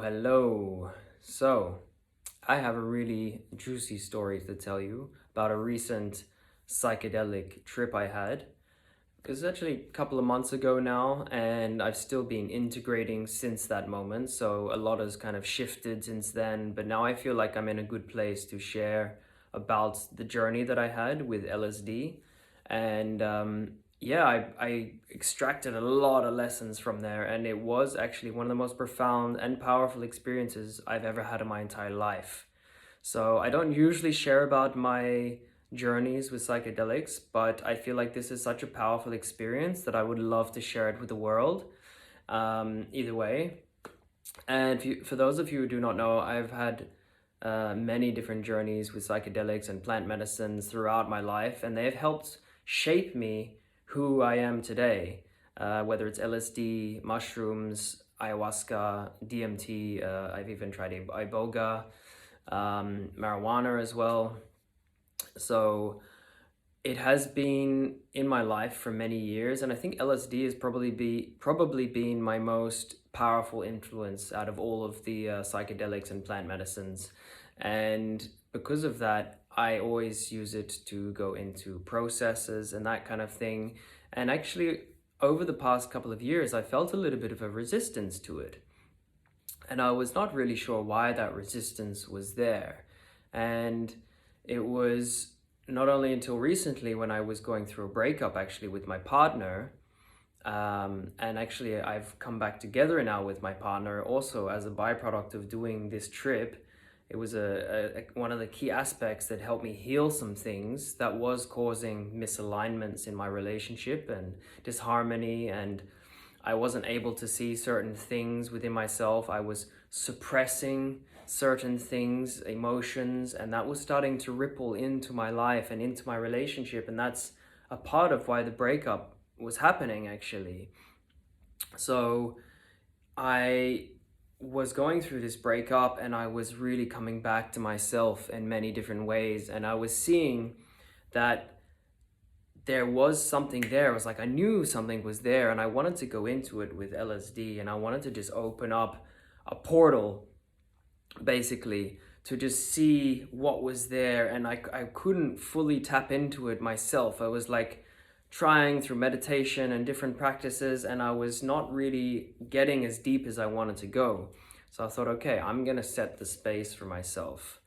Hello. So, I have a really juicy story to tell you about a recent psychedelic trip I had. It was actually a couple of months ago now, and I've still been integrating since that moment. So, a lot has kind of shifted since then, but now I feel like I'm in a good place to share about the journey that I had with LSD. And yeah, I extracted a lot of lessons from there, and it was actually one of the most profound and powerful experiences I've ever had in my entire life. So I don't usually share about my journeys with psychedelics, but I feel like this is such a powerful experience that I would love to share it with the world. Either way, and for those of you who do not know, I've had many different journeys with psychedelics and plant medicines throughout my life, and they've helped shape me who I am today. Whether it's LSD, mushrooms, ayahuasca, DMT, I've even tried iboga, marijuana as well. So it has been in my life for many years, and I think LSD has probably been my most powerful influence out of all of the psychedelics and plant medicines. And because of that, I always use it to go into processes and that kind of thing. And actually, over the past couple of years, I felt a little bit of a resistance to it. And I was not really sure why that resistance was there. And it was not only until recently when I was going through a breakup actually with my partner. And actually, I've come back together now with my partner also as a byproduct of doing this trip. It was one of the key aspects that helped me heal some things that was causing misalignments in my relationship and disharmony, and I wasn't able to see certain things within myself. I was suppressing certain things, emotions, and that was starting to ripple into my life and into my relationship. And that's a part of why the breakup was happening, actually. So I was going through this breakup, and I was really coming back to myself in many different ways. And I was seeing that there was something there. It was like I knew something was there, and I wanted to go into it with LSD, and I wanted to just open up a portal, basically, to just see what was there. And I couldn't fully tap into it myself. I was like trying through meditation and different practices, and I was not really getting as deep as I wanted to go. So I thought, okay, I'm gonna set the space for myself.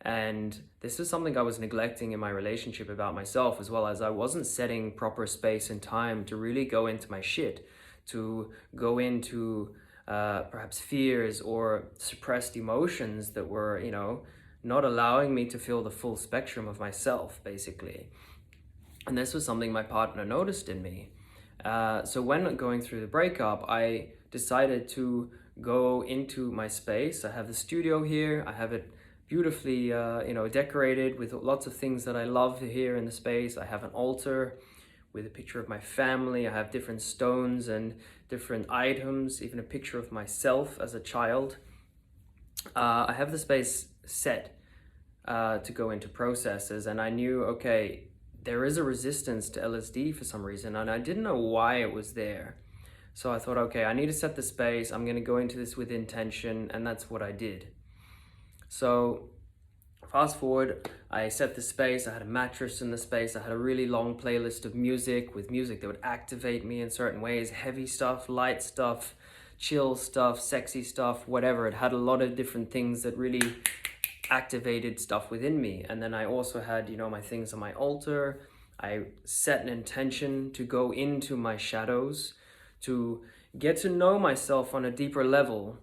And this is something I was neglecting in my relationship about myself, as well as I wasn't setting proper space and time to really go into my shit, to go into perhaps fears or suppressed emotions that were, not allowing me to feel the full spectrum of myself, basically. And this was something my partner noticed in me. So when going through the breakup, I decided to go into my space. I have the studio here. I have it beautifully, decorated with lots of things that I love here in the space. I have an altar with a picture of my family. I have different stones and different items, even a picture of myself as a child. I have the space set to go into processes, and I knew, okay, there is a resistance to LSD for some reason, and I didn't know why it was there. So I thought, okay, I need to set the space. I'm going to go into this with intention, and that's what I did. So fast forward, I set the space. I had a mattress in the space. I had a really long playlist of music that would activate me in certain ways: heavy stuff, light stuff, chill stuff, sexy stuff, whatever. It had a lot of different things that really activated stuff within me. And then I also had, my things on my altar. I set an intention to go into my shadows, to get to know myself on a deeper level,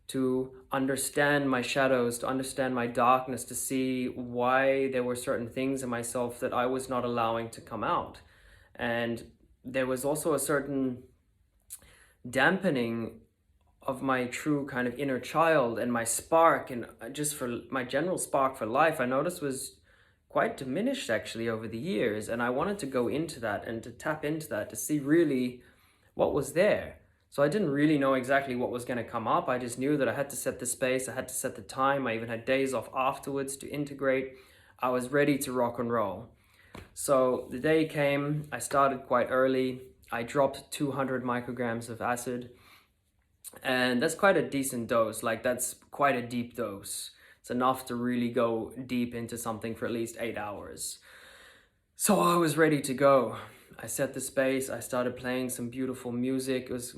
to understand my shadows, to understand my darkness, to see why there were certain things in myself that I was not allowing to come out. And there was also a certain dampening of my true kind of inner child, and my spark, and just for my general spark for life, I noticed was quite diminished actually over the years. And I wanted to go into that and to tap into that to see really what was there. So I didn't really know exactly what was going to come up. I just knew that I had to set the space, I had to set the time. I even had days off afterwards to integrate. I was ready to rock and roll. So the day came. I started quite early. I dropped 200 micrograms of acid. And that's quite a decent dose. Like, that's quite a deep dose. It's enough to really go deep into something for at least 8 hours. So I was ready to go. I set the space. I started playing some beautiful music. It was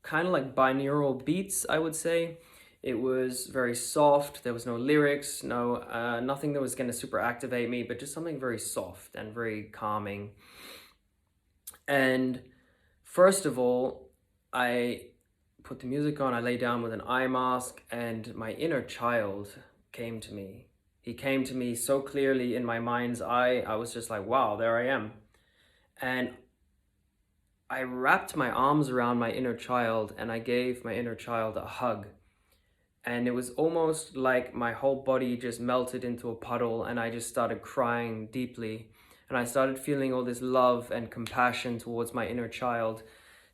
kind of like binaural beats, I would say. It was very soft. There was no lyrics, nothing that was going to super activate me, but just something very soft and very calming. And first of all, I put the music on, I lay down with an eye mask, and my inner child came to me. He came to me so clearly in my mind's eye. I was just like, wow, there I am. And I wrapped my arms around my inner child and I gave my inner child a hug. And it was almost like my whole body just melted into a puddle, and I just started crying deeply. And I started feeling all this love and compassion towards my inner child,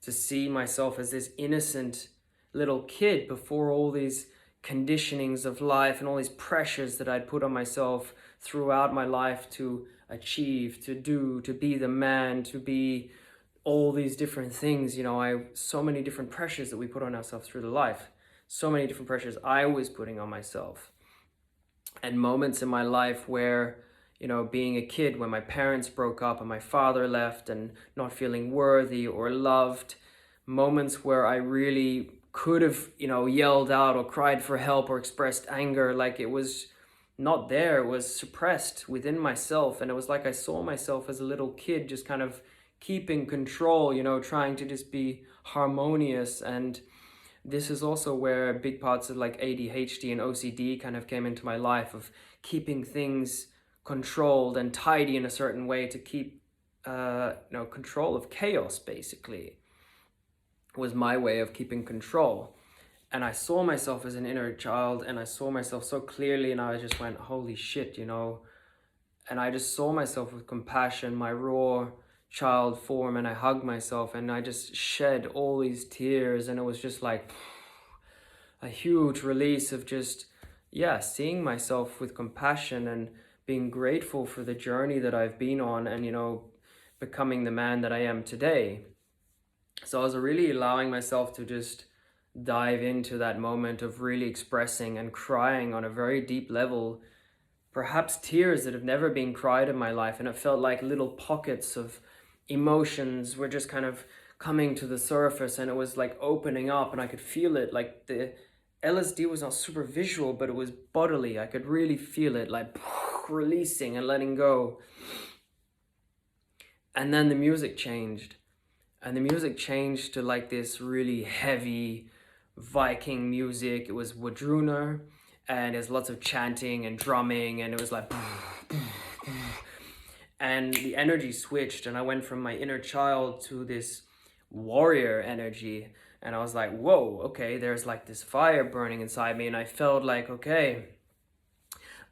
to see myself as this innocent little kid before all these conditionings of life and all these pressures that I'd put on myself throughout my life to achieve, to do, to be the man, to be all these different things. So many different pressures that we put on ourselves through the life. So many different pressures I was putting on myself. And moments in my life where, being a kid, when my parents broke up and my father left, and not feeling worthy or loved, moments where I really could have, yelled out or cried for help or expressed anger, like it was not there, it was suppressed within myself. And it was like I saw myself as a little kid just kind of keeping control, trying to just be harmonious. And this is also where big parts of like ADHD and OCD kind of came into my life, of keeping things controlled and tidy in a certain way to keep control of chaos. Basically was my way of keeping control. And I saw myself as an inner child, and I saw myself so clearly, and I just went, holy shit, and I just saw myself with compassion, my raw child form, and I hugged myself and I just shed all these tears. And it was just like a huge release of just, seeing myself with compassion and being grateful for the journey that I've been on, and, becoming the man that I am today. So I was really allowing myself to just dive into that moment of really expressing and crying on a very deep level, perhaps tears that have never been cried in my life. And it felt like little pockets of emotions were just kind of coming to the surface, and it was like opening up, and I could feel it. Like the LSD was not super visual, but it was bodily. I could really feel it, like releasing and letting go. And then the music changed. And the music changed to like this really heavy Viking music. It was Wadruna, and there's lots of chanting and drumming, and it was like and the energy switched, and I went from my inner child to this warrior energy. And I was like, whoa, okay, there's like this fire burning inside me. And I felt like, okay,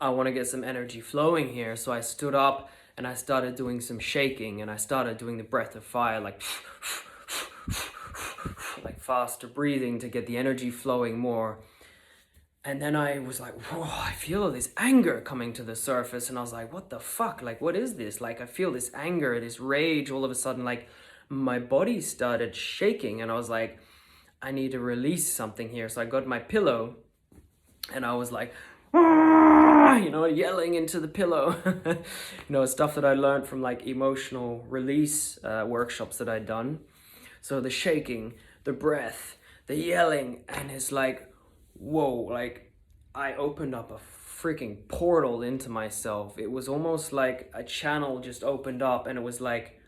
I want to get some energy flowing here. So I stood up and I started doing some shaking, and I started doing the breath of fire, like faster breathing to get the energy flowing more. And then I was like, whoa, I feel this anger coming to the surface. And I was like, what the fuck? Like, what is this? Like, I feel this anger, this rage all of a sudden. Like, my body started shaking, and I was like, I need to release something here. So I got my pillow, and I was like, yelling into the pillow. Stuff that I learned from like emotional release workshops that I'd done. So the shaking, the breath, the yelling, and it's like, whoa, like I opened up a freaking portal into myself. It was almost like a channel just opened up, and it was like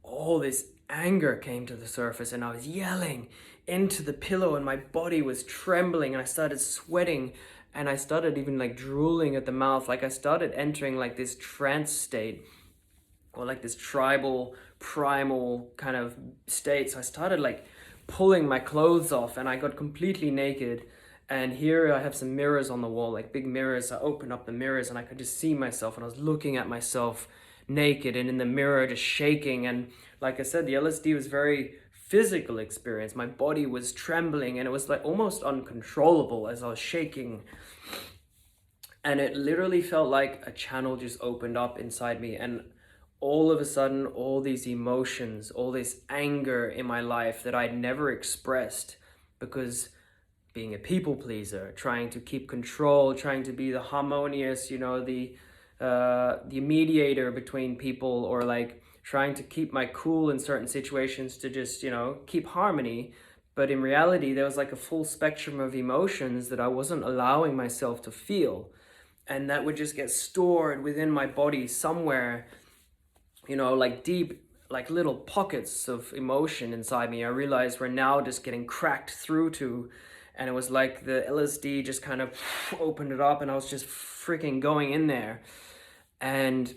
all this anger came to the surface, and I was yelling into the pillow, and my body was trembling, and I started sweating, and I started even like drooling at the mouth. Like I started entering like this trance state, or like this tribal, primal kind of state. So I started like pulling my clothes off, and I got completely naked. And here I have some mirrors on the wall, like big mirrors. I opened up the mirrors, and I could just see myself, and I was looking at myself naked and in the mirror, just shaking. And like I said, the LSD was very physical experience. My body was trembling, and it was like almost uncontrollable as I was shaking. And it literally felt like a channel just opened up inside me, and all of a sudden, all these emotions, all this anger in my life that I'd never expressed, because being a people pleaser, trying to keep control, trying to be the harmonious, the mediator between people, or like trying to keep my cool in certain situations to just, keep harmony. But in reality, there was like a full spectrum of emotions that I wasn't allowing myself to feel. And that would just get stored within my body somewhere, like deep, like little pockets of emotion inside me. I realized were now just getting cracked through to, and it was like the LSD just kind of opened it up, and I was just freaking going in there. And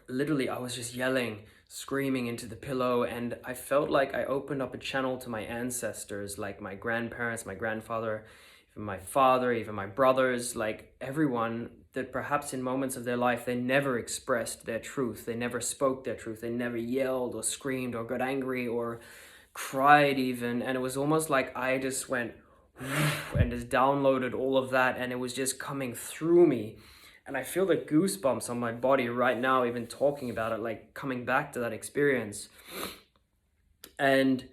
literally I was just yelling, screaming into the pillow, and I felt like I opened up a channel to my ancestors, like my grandparents, my grandfather, even my father, even my brothers, like everyone that perhaps in moments of their life they never expressed their truth, they never spoke their truth, they never yelled or screamed or got angry or cried even. And it was almost like I just went and just downloaded all of that, and it was just coming through me. And I feel the goosebumps on my body right now, even talking about it, like coming back to that experience. And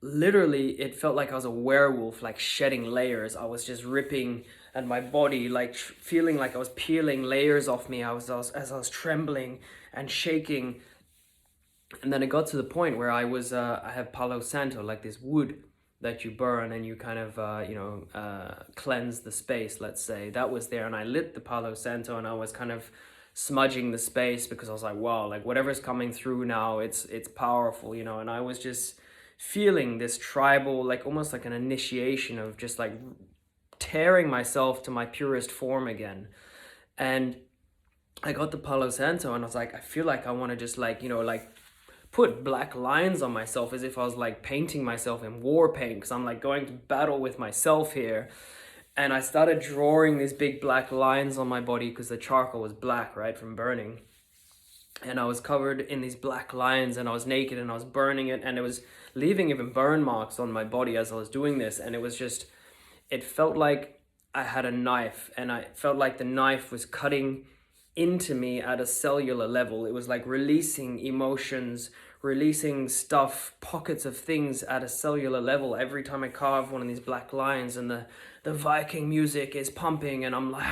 literally, it felt like I was a werewolf, like shedding layers. I was just ripping at my body, like feeling like I was peeling layers off me. As I was trembling and shaking. And then it got to the point where I have Palo Santo, like this wood that you burn and you kind of, cleanse the space, let's say. That was there, and I lit the Palo Santo, and I was kind of smudging the space because I was like, wow, like whatever's coming through now, it's powerful, and I was just feeling this tribal, like almost like an initiation of just like tearing myself to my purest form again. And I got the Palo Santo, and I was like, I feel like I want to just like, put black lines on myself, as if I was like painting myself in war paint, because I'm like going to battle with myself here. And I started drawing these big black lines on my body because the charcoal was black, right, from burning. And I was covered in these black lines, and I was naked, and I was burning it, and it was leaving even burn marks on my body as I was doing this. And it was just, it felt like I had a knife, and I felt like the knife was cutting into me at a cellular level. It was like releasing emotions, releasing stuff, pockets of things at a cellular level every time I carve one of these black lines, and the Viking music is pumping, and I'm like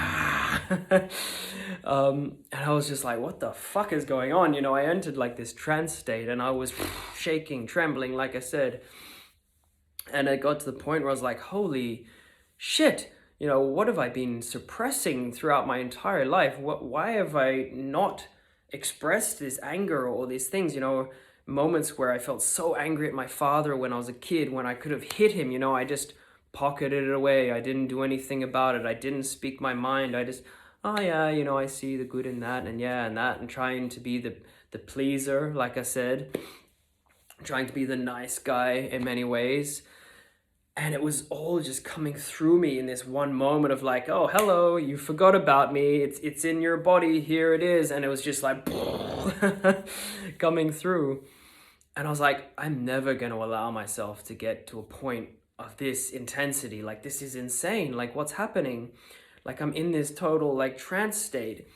and I was just like, what the fuck is going on? I entered like this trance state, and I was shaking, trembling, like I said. And it got to the point where I was like, holy shit, what have I been suppressing throughout my entire life? Why have I not expressed this anger or these things? Moments where I felt so angry at my father when I was a kid, when I could have hit him, I just pocketed it away. I didn't do anything about it. I didn't speak my mind. I just, oh yeah, I see the good in that, and yeah, and that, and trying to be the pleaser, like I said, trying to be the nice guy in many ways. And it was all just coming through me in this one moment of like, oh, hello, you forgot about me. It's in your body. Here it is. And it was just like coming through. And I was like, I'm never going to allow myself to get to a point of this intensity. Like, this is insane. Like, what's happening? Like, I'm in this total like trance state.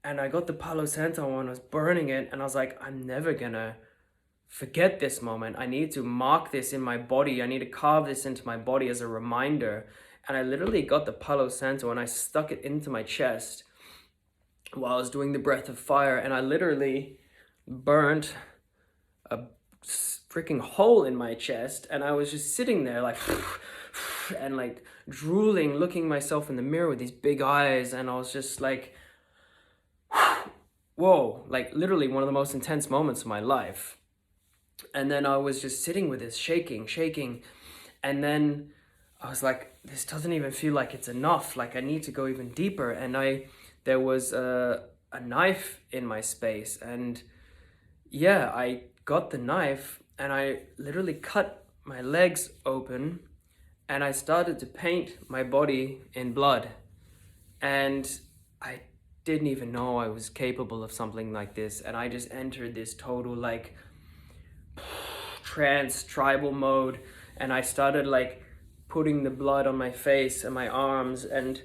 And I got the Palo Santo and I was burning it. And I was like, I'm never going to forget this moment. I need to mark this in my body. I need to carve this into my body as a reminder. And I literally got the Palo Santo and I stuck it into my chest while I was doing the breath of fire. And I literally burnt a freaking hole in my chest. And I was just sitting there like and like drooling, looking myself in the mirror with these big eyes. And I was just like, whoa, like literally one of the most intense moments of my life. And then I was just sitting with this, shaking. And then I was like, this doesn't even feel like it's enough. Like, I need to go even deeper. And there was a knife in my space. And yeah, I got the knife and I literally cut my legs open and I started to paint my body in blood. And I didn't even know I was capable of something like this. And I just entered this total like trance tribal mode, and I started like putting the blood on my face and my arms and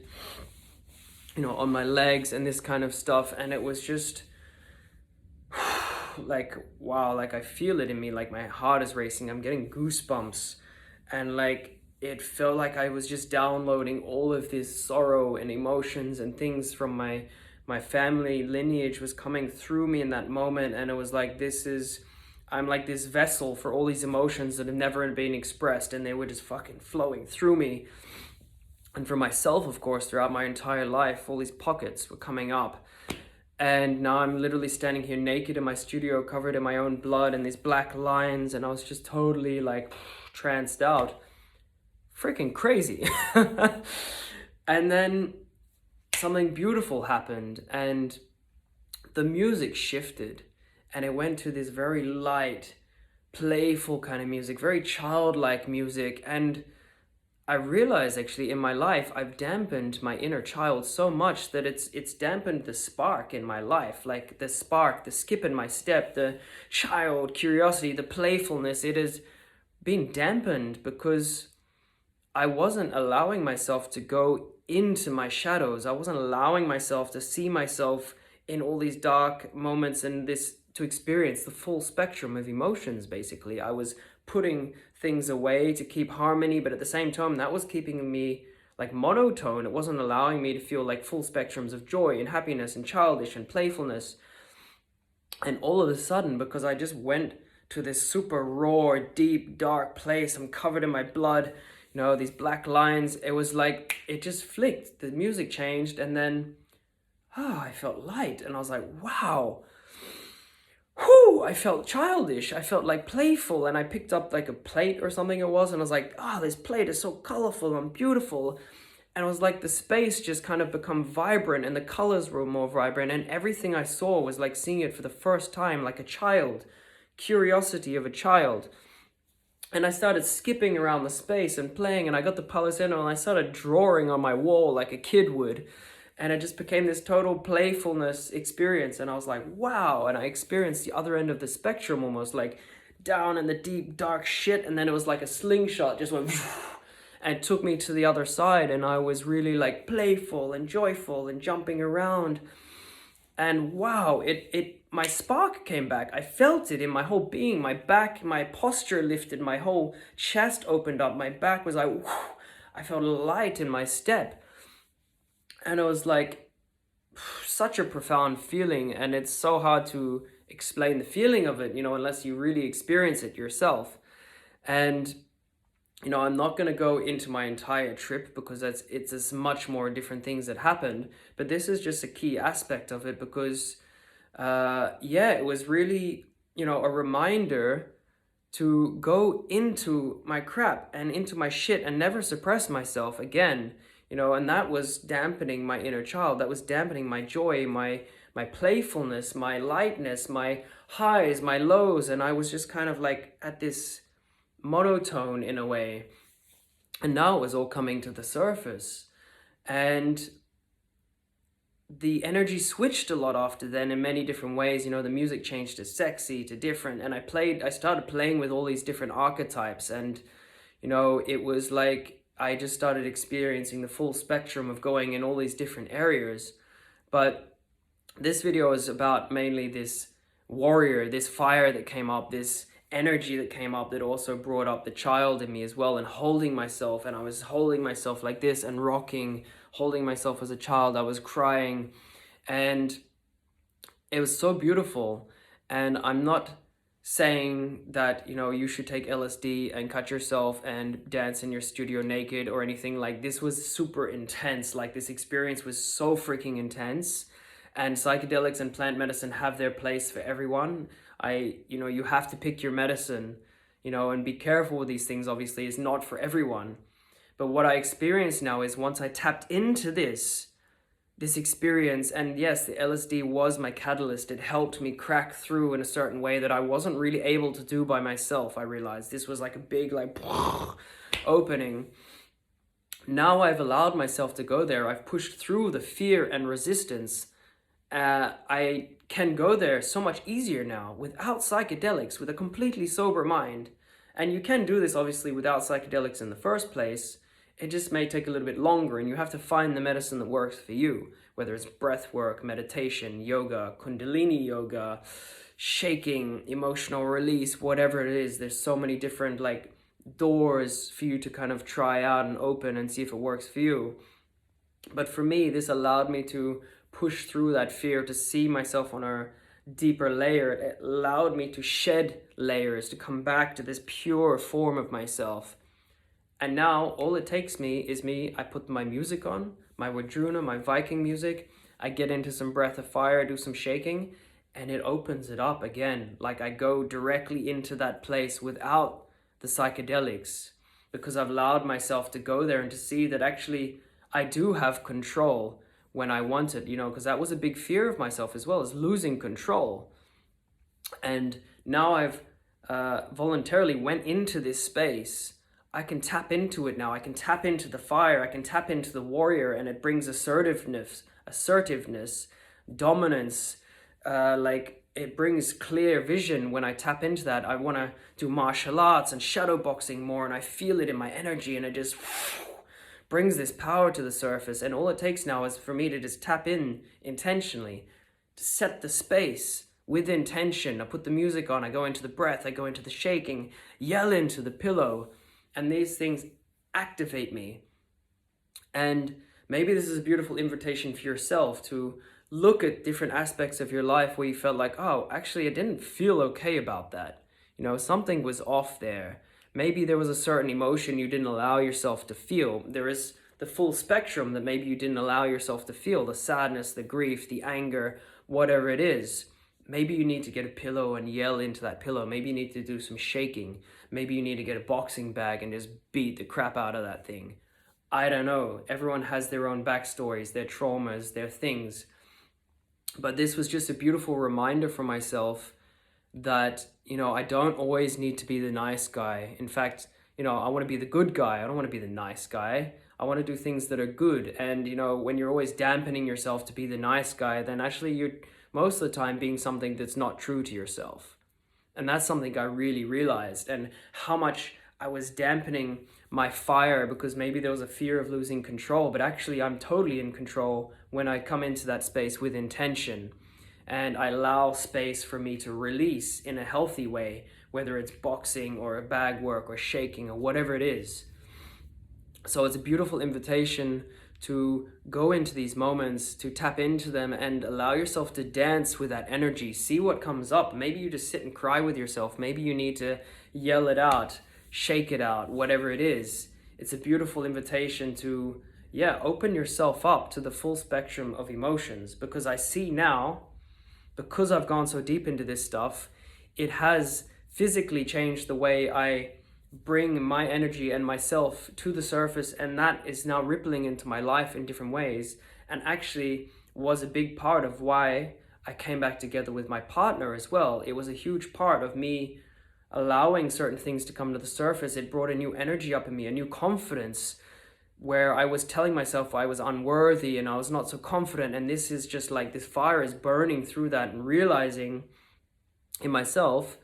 on my legs and this kind of stuff. And it was just like, wow, like I feel it in me, like my heart is racing, I'm getting goosebumps. And like it felt like I was just downloading all of this sorrow and emotions and things from my family lineage was coming through me in that moment. And it was like, I'm like this vessel for all these emotions that have never been expressed, and they were just fucking flowing through me. And for myself, of course, throughout my entire life, all these pockets were coming up. And now I'm literally standing here naked in my studio, covered in my own blood and these black lines, and I was just totally like tranced out. Freaking crazy. And then something beautiful happened, and the music shifted, and it went to this very light, playful kind of music, very childlike music. And I realized actually in my life I've dampened my inner child so much that it's dampened the spark in my life, like the spark, the skip in my step, the child curiosity, the playfulness. It has been dampened because I wasn't allowing myself to go into my shadows. I wasn't allowing myself to see myself in all these dark moments and this to experience the full spectrum of emotions. Basically, I was putting things away to keep harmony, but at the same time that was keeping me like monotone. It wasn't allowing me to feel like full spectrums of joy and happiness and childish and playfulness. And all of a sudden, because I just went to this super raw, deep, dark place, I'm covered in my blood, these black lines, it was like it just flicked, the music changed, and then I felt light, and I was like, wow. Whew, I felt childish, I felt like playful, and I picked up like a plate or something it was, and I was like, this plate is so colorful and beautiful. And it was like the space just kind of become vibrant, and the colors were more vibrant, and everything I saw was like seeing it for the first time, like a child, curiosity of a child. And I started skipping around the space and playing, and I got the Palo Santo and I started drawing on my wall like a kid would. And it just became this total playfulness experience. And I was like, wow. And I experienced the other end of the spectrum, almost like down in the deep, dark shit. And then it was like a slingshot, just went and took me to the other side. And I was really like playful and joyful and jumping around. And wow, my spark came back. I felt it in my whole being. My back, my posture lifted, my whole chest opened up. My back was like, I felt light in my step. And it was like such a profound feeling, and it's so hard to explain the feeling of it, unless you really experience it yourself. And I'm not going to go into my entire trip because it's as much more different things that happened, but this is just a key aspect of it because it was really a reminder to go into my crap and into my shit and never suppress myself again. And that was dampening my inner child. That was dampening my joy, my playfulness, my lightness, my highs, my lows. And I was just kind of like at this monotone in a way. And now it was all coming to the surface. And the energy switched a lot after then in many different ways. The music changed to sexy, to different. And I started playing with all these different archetypes. And, it was like, I just started experiencing the full spectrum of going in all these different areas. But this video is about mainly this warrior, this fire that came up, this energy that came up that also brought up the child in me as well, and holding myself. And I was holding myself like this and rocking, holding myself as a child. I was crying, and it was so beautiful. And I'm not saying that you should take LSD and cut yourself and dance in your studio naked or anything. Like, this was super intense. Like, this experience was so freaking intense, and psychedelics and plant medicine have their place for everyone. You have to pick your medicine, and be careful with these things. Obviously, it's not for everyone. But what I experienced now is, once I tapped into this experience, and yes, the LSD was my catalyst. It helped me crack through in a certain way that I wasn't really able to do by myself. I realized this was like a big opening. Now I've allowed myself to go there. I've pushed through the fear and resistance. I can go there so much easier now without psychedelics, with a completely sober mind. And you can do this obviously without psychedelics in the first place. It just may take a little bit longer, and you have to find the medicine that works for you, whether it's breath work, meditation, yoga, kundalini yoga, shaking, emotional release, whatever it is. There's so many different doors for you to kind of try out and open and see if it works for you. But for me, this allowed me to push through that fear, to see myself on a deeper layer. It allowed me to shed layers, to come back to this pure form of myself. And now all it takes I put my music on, my Wardruna, my Viking music, I get into some breath of fire, do some shaking, and it opens it up again. Like I go directly into that place without the psychedelics, because I've allowed myself to go there and to see that actually I do have control when I want it, because that was a big fear of myself as well, is losing control. And now I've voluntarily went into this space. I can tap into it now. I can tap into the fire. I can tap into the warrior, and it brings assertiveness, dominance. It brings clear vision when I tap into that. I want to do martial arts and shadow boxing more, and I feel it in my energy, and it just brings this power to the surface. And all it takes now is for me to just tap in intentionally, to set the space with intention. I put the music on, I go into the breath, I go into the shaking, yell into the pillow, and these things activate me. And maybe this is a beautiful invitation for yourself to look at different aspects of your life where you felt like, oh, actually, I didn't feel okay about that. Something was off there. Maybe there was a certain emotion you didn't allow yourself to feel. There is the full spectrum that maybe you didn't allow yourself to feel, the sadness, the grief, the anger, whatever it is. Maybe you need to get a pillow and yell into that pillow. Maybe you need to do some shaking. Maybe you need to get a boxing bag and just beat the crap out of that thing. I don't know. Everyone has their own backstories, their traumas, their things. But this was just a beautiful reminder for myself that, I don't always need to be the nice guy. In fact, I want to be the good guy. I don't want to be the nice guy. I want to do things that are good. And, when you're always dampening yourself to be the nice guy, then actually you're most of the time being something that's not true to yourself. And that's something I really realized, and how much I was dampening my fire because maybe there was a fear of losing control, but actually I'm totally in control when I come into that space with intention. And I allow space for me to release in a healthy way, whether it's boxing or a bag work or shaking or whatever it is. So it's a beautiful invitation to go into these moments, to tap into them and allow yourself to dance with that energy. See what comes up. Maybe you just sit and cry with yourself. Maybe you need to yell it out, shake it out, whatever it is. It's a beautiful invitation to, open yourself up to the full spectrum of emotions, because I see now, because I've gone so deep into this stuff, it has physically changed the way I bring my energy and myself to the surface, and that is now rippling into my life in different ways, and actually was a big part of why I came back together with my partner as well. It was a huge part of me allowing certain things to come to the surface. It brought a new energy up in me, a new confidence, where I was telling myself I was unworthy and I was not so confident, and this is just like this fire is burning through that, and realizing in myself.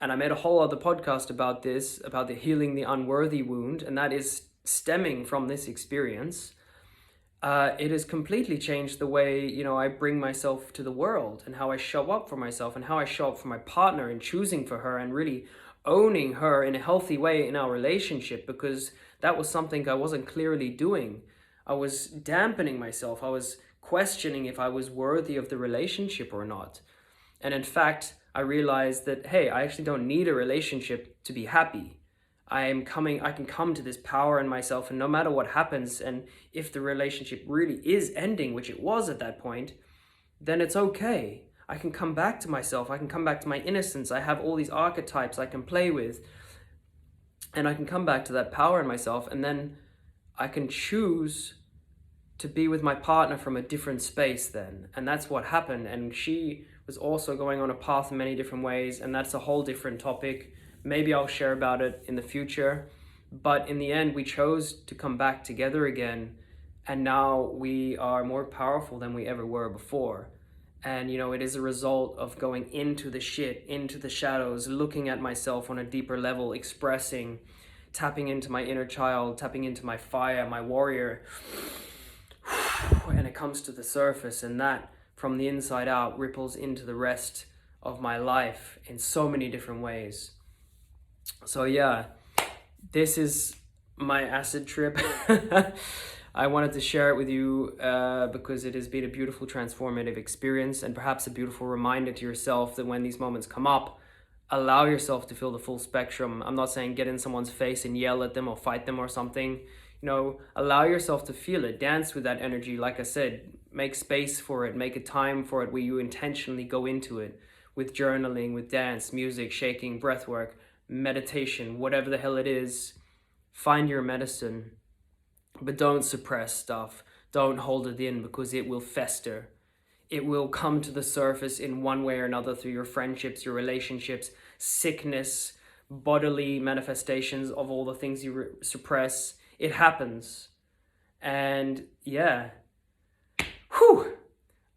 And I made a whole other podcast about this, about the healing the unworthy wound, and that is stemming from this experience. It has completely changed the way, I bring myself to the world, and how I show up for myself, and how I show up for my partner, and choosing for her, and really owning her in a healthy way in our relationship, because that was something I wasn't clearly doing. I was dampening myself. I was questioning if I was worthy of the relationship or not. And in fact, I realized that, hey, I actually don't need a relationship to be happy. I can come to this power in myself, and no matter what happens, and if the relationship really is ending, which it was at that point, then it's okay. I can come back to myself. I can come back to my innocence. I have all these archetypes I can play with, and I can come back to that power in myself, and then I can choose to be with my partner from a different space then. And that's what happened. And she was also going on a path in many different ways, and that's a whole different topic. Maybe I'll share about it in the future. But in the end, we chose to come back together again, and now we are more powerful than we ever were before. And it is a result of going into the shit, into the shadows, looking at myself on a deeper level, expressing, tapping into my inner child, tapping into my fire, my warrior. And it comes to the surface, and that from the inside out ripples into the rest of my life in so many different ways. So this is my acid trip. I wanted to share it with you because it has been a beautiful transformative experience, and perhaps a beautiful reminder to yourself that when these moments come up, allow yourself to feel the full spectrum. I'm not saying get in someone's face and yell at them or fight them or something. Allow yourself to feel it, dance with that energy. Like I said, make space for it, make a time for it where you intentionally go into it with journaling, with dance, music, shaking, breath work, meditation, whatever the hell it is. Find your medicine, but don't suppress stuff. Don't hold it in, because it will fester. It will come to the surface in one way or another through your friendships, your relationships, sickness, bodily manifestations of all the things you suppress. It happens. And yeah, whew,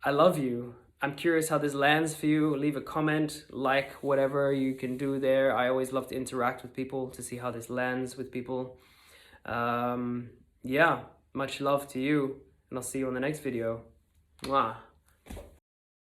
I love you. I'm curious how this lands for you. Leave a comment, like whatever you can do there. I always love to interact with people to see how this lands with people. Yeah, much love to you, and I'll see you on the next video. Mwah.